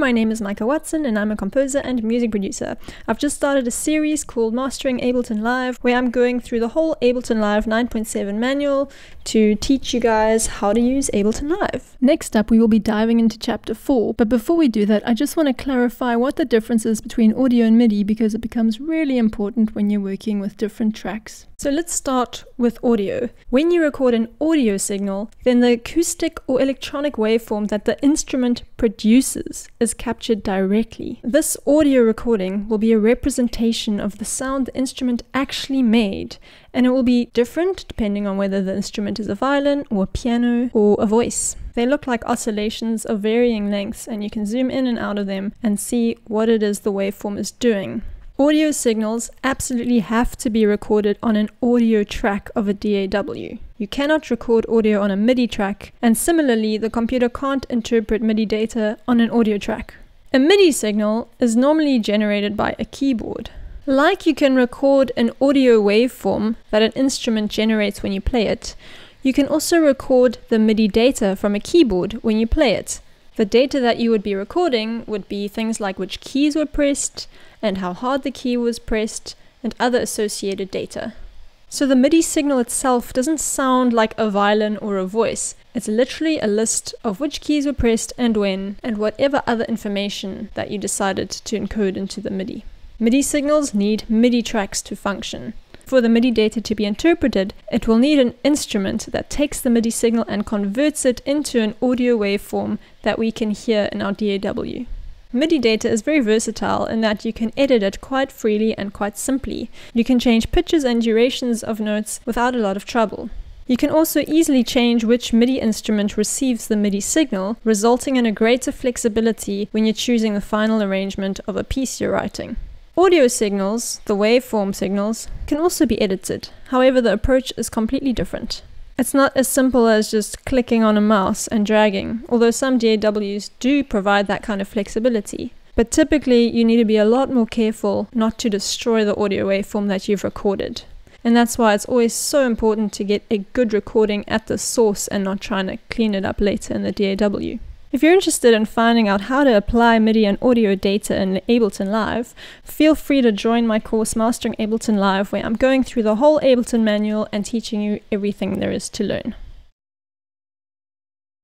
my name is Micah Watson and I'm a composer and music producer. I've just started a series called Mastering Ableton Live, where I'm going through the whole Ableton Live 9.7 manual to teach you guys how to use Ableton Live. Next up, we will be diving into Chapter 4, but before we do that, I just want to clarify what the difference is between audio and MIDI, because it becomes really important when you're working with different tracks. So let's start with audio. When you record an audio signal, then the acoustic or electronic waveform that the instrument produces is captured directly. This audio recording will be a representation of the sound the instrument actually made, and it will be different depending on whether the instrument is a violin or a piano or a voice. They look like oscillations of varying lengths, and you can zoom in and out of them and see what it is the waveform is doing. Audio signals absolutely have to be recorded on an audio track of a DAW. You cannot record audio on a MIDI track, and similarly, the computer can't interpret MIDI data on an audio track. A MIDI signal is normally generated by a keyboard. Like you can record an audio waveform that an instrument generates when you play it, you can also record the MIDI data from a keyboard when you play it. The data that you would be recording would be things like which keys were pressed, and how hard the key was pressed, and other associated data. So the MIDI signal itself doesn't sound like a violin or a voice. It's literally a list of which keys were pressed and when, and whatever other information that you decided to encode into the MIDI. MIDI signals need MIDI tracks to function. For the MIDI data to be interpreted, it will need an instrument that takes the MIDI signal and converts it into an audio waveform that we can hear in our DAW. MIDI data is very versatile in that you can edit it quite freely and quite simply. You can change pitches and durations of notes without a lot of trouble. You can also easily change which MIDI instrument receives the MIDI signal, resulting in a greater flexibility when you're choosing the final arrangement of a piece you're writing. Audio signals, the waveform signals, can also be edited. However, the approach is completely different. It's not as simple as just clicking on a mouse and dragging, although some DAWs do provide that kind of flexibility. But typically, you need to be a lot more careful not to destroy the audio waveform that you've recorded. And that's why it's always so important to get a good recording at the source and not trying to clean it up later in the DAW. If you're interested in finding out how to apply MIDI and audio data in Ableton Live, feel free to join my course Mastering Ableton Live, where I'm going through the whole Ableton manual and teaching you everything there is to learn.